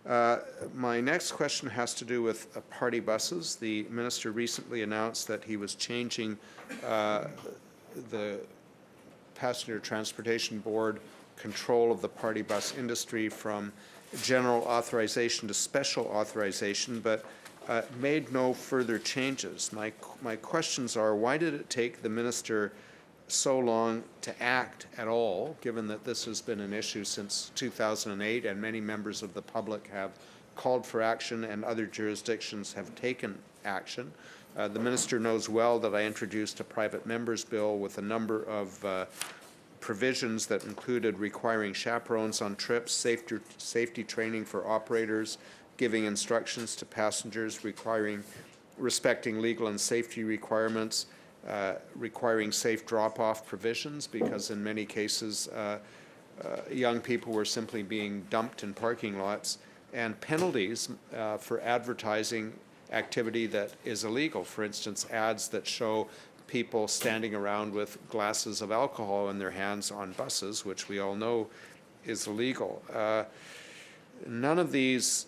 My next question has to do with party buses. The minister recently announced that he was changing the Passenger Transportation Board control of the party bus industry from general authorization to special authorization, but made no further changes. My questions are, why did it take the minister so long to act at all, given that this has been an issue since 2008 and many members of the public have called for action and other jurisdictions have taken action? The minister knows well that I introduced a private member's bill with a number of provisions that included requiring chaperones on trips, safety training for operators, giving instructions to passengers, respecting legal and safety requirements, requiring safe drop-off provisions, because in many cases young people were simply being dumped in parking lots, and penalties for advertising activity that is illegal. For instance, ads that show people standing around with glasses of alcohol in their hands on buses, which we all know is illegal. None of these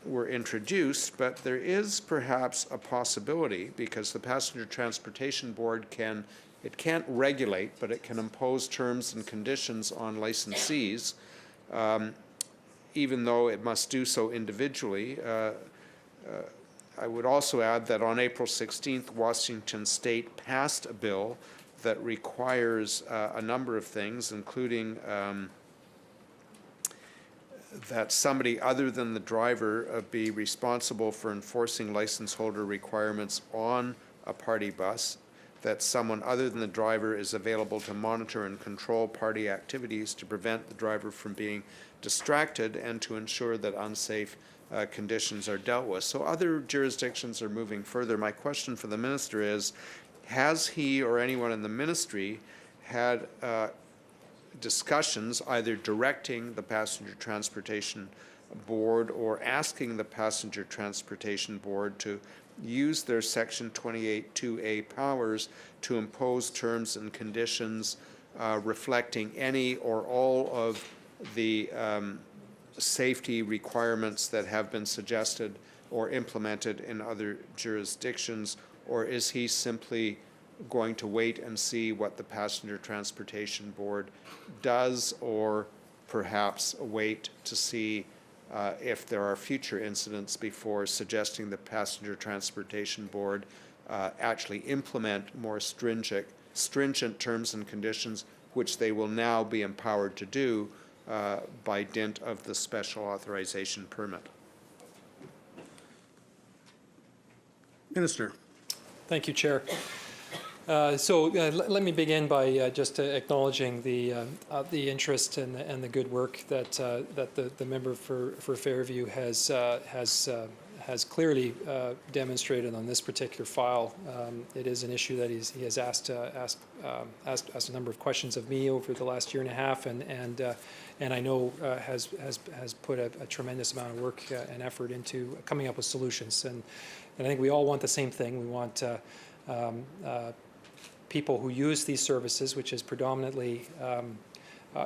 were introduced, but there is perhaps a possibility, because the Passenger Transportation Board can't regulate, but it can impose terms and conditions on licensees, even though it must do so individually. I would also add that on April 16th, Washington State passed a bill that requires a number of things, including that somebody other than the driver be responsible for enforcing license holder requirements on a party bus, that someone other than the driver is available to monitor and control party activities to prevent the driver from being distracted and to ensure that unsafe conditions are dealt with. So other jurisdictions are moving further. My question for the minister is, has he or anyone in the ministry had discussions either directing the Passenger Transportation Board or asking the Passenger Transportation Board to use their Section 28(2)A powers to impose terms and conditions reflecting any or all of the safety requirements that have been suggested or implemented in other jurisdictions? Or is he simply going to wait and see what the Passenger Transportation Board does, or perhaps wait to see if there are future incidents before suggesting the Passenger Transportation Board actually implement more stringent terms and conditions, which they will now be empowered to do by dint of the special authorization permit? Minister. Thank you, Chair. Let me begin by just acknowledging the interest and the good work that the member for Fairview has clearly demonstrated on this particular file. It is an issue that he has asked a number of questions of me over the last year and a half, and I know has put a tremendous amount of work and effort into coming up with solutions. And I think we all want the same thing. We want people who use these services, which is predominantly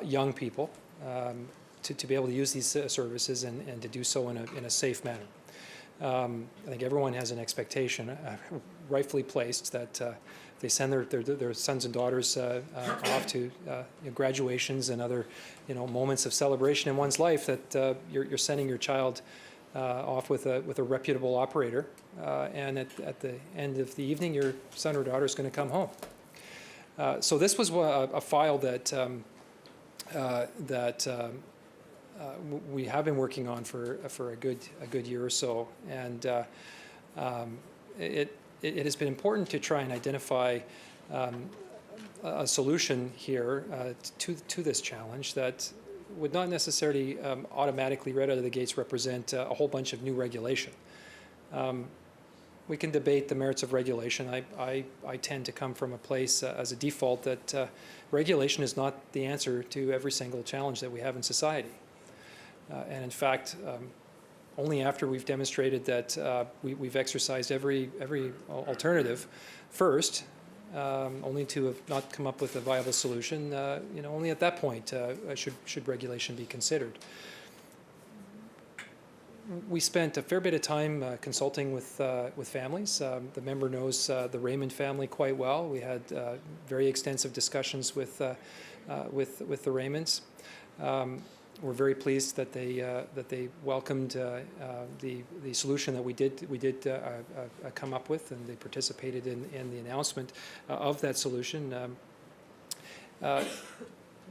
young people, to be able to use these services and to do so in a safe manner. I think everyone has an expectation, rightfully placed, that they send their sons and daughters off to graduations and other moments of celebration in one's life, that you're sending your child off with a reputable operator, and at the end of the evening, your son or daughter is going to come home. So this was a file that we have been working on for a good year or so, and it has been important to try and identify a solution here to this challenge that would not necessarily automatically, right out of the gates, represent a whole bunch of new regulation. We can debate the merits of regulation. I tend to come from a place as a default that regulation is not the answer to every single challenge that we have in society. And in fact, only after we've demonstrated that we've exercised every alternative first, only to have not come up with a viable solution, only at that point should regulation be considered. We spent a fair bit of time consulting with families. The member knows the Raymond family quite well. We had very extensive discussions with the Raymonds. We're very pleased that they welcomed the solution that we did come up with, and they participated in the announcement of that solution.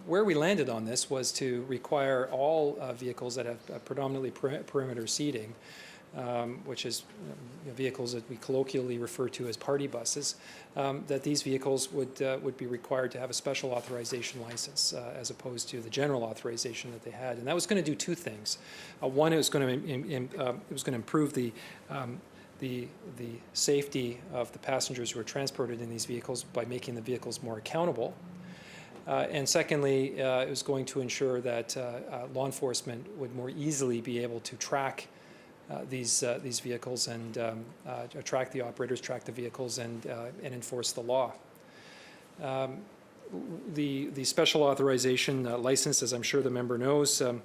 Where we landed on this was to require all vehicles that have predominantly perimeter seating, which is vehicles that we colloquially refer to as party buses, that these vehicles would be required to have a special authorization license as opposed to the general authorization that they had. And that was going to do two things. One, it was going to improve the safety of the passengers who are transported in these vehicles by making the vehicles more accountable. And secondly, it was going to ensure that law enforcement would more easily be able to track these vehicles and track the operators, track the vehicles, and enforce the law. The special authorization license, as I'm sure the member knows, in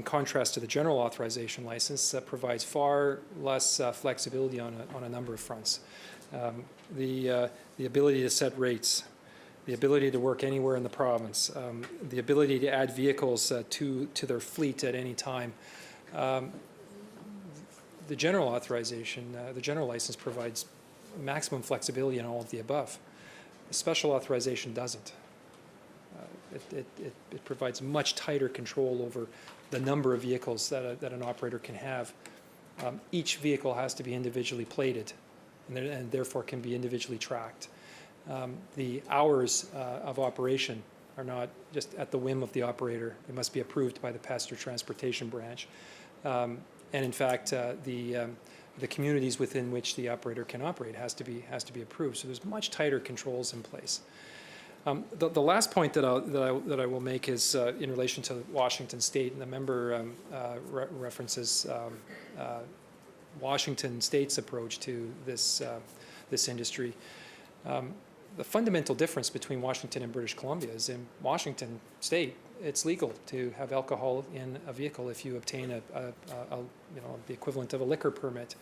contrast to the general authorization license, provides far less flexibility on a number of fronts. The ability to set rates, the ability to work anywhere in the province, the ability to add vehicles to their fleet at any time. The general authorization, the general license provides maximum flexibility in all of the above. The special authorization doesn't. It provides much tighter control over the number of vehicles that an operator can have. Each vehicle has to be individually plated, and therefore can be individually tracked. The hours of operation are not just at the whim of the operator. They must be approved by the passenger transportation branch. And in fact, the communities within which the operator can operate has to be approved. So there's much tighter controls in place. The last point that I will make is in relation to Washington State, and the member references Washington State's approach to this industry. The fundamental difference between Washington and British Columbia is in Washington State, it's legal to have alcohol in a vehicle if you obtain the equivalent of a liquor permit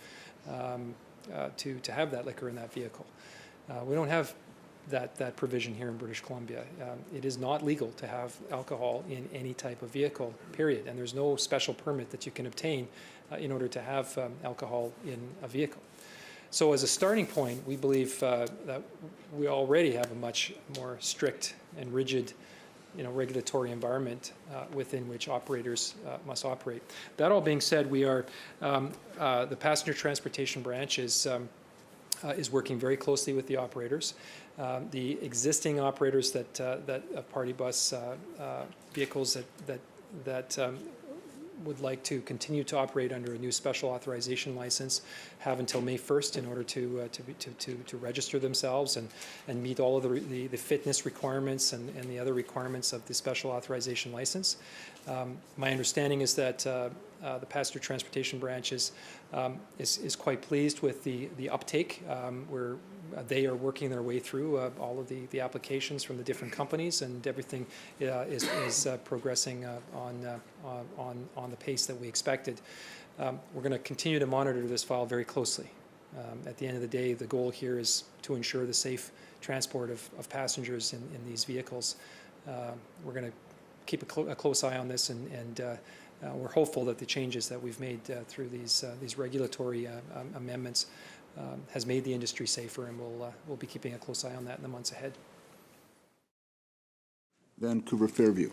to have that liquor in that vehicle. We don't have that provision here in British Columbia. It is not legal to have alcohol in any type of vehicle, period. And there's no special permit that you can obtain in order to have alcohol in a vehicle. So as a starting point, we believe that we already have a much more strict and rigid regulatory environment within which operators must operate. That all being said, we are, the passenger transportation branch is working very closely with the operators. The existing operators that party bus vehicles that would like to continue to operate under a new special authorization license have until May 1st in order to register themselves and meet all of the fitness requirements and the other requirements of the special authorization license. My understanding is that the passenger transportation branch is quite pleased with the uptake. Where they are working their way through all of the applications from the different companies, and everything is progressing on the pace that we expected. We're going to continue to monitor this file very closely. At the end of the day, the goal here is to ensure the safe transport of passengers in these vehicles. We're going to keep a close eye on this, and we're hopeful that the changes that we've made through these regulatory amendments has made the industry safer, and we'll be keeping a close eye on that in the months ahead. Vancouver Fairview.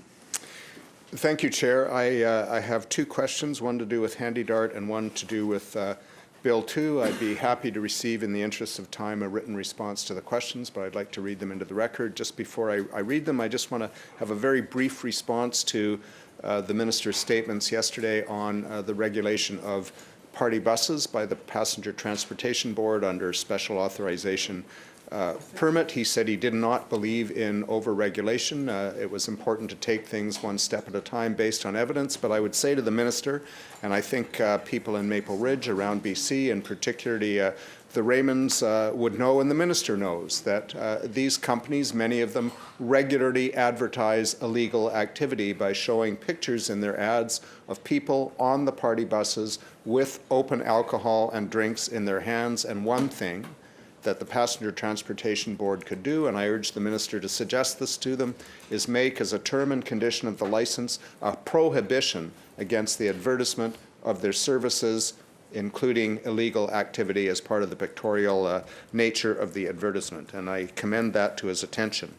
Thank you, Chair. I have two questions, one to do with Handy Dart and one to do with Bill 2. I'd be happy to receive, in the interest of time, a written response to the questions, but I'd like to read them into the record. Just before I read them, I just want to have a very brief response to the Minister's statements yesterday on the regulation of party buses by the Passenger Transportation Board under special authorization permit. He said he did not believe in over-regulation. It was important to take things one step at a time based on evidence. But I would say to the minister, and I think people in Maple Ridge, around BC, and particularly the Raymonds would know, and the minister knows, that these companies, many of them, regularly advertise illegal activity by showing pictures in their ads of people on the party buses with open alcohol and drinks in their hands. And one thing that the Passenger Transportation Board could do, and I urge the minister to suggest this to them, is make as a term and condition of the license a prohibition against the advertisement of their services, including illegal activity, as part of the pictorial nature of the advertisement. And I commend that to his attention.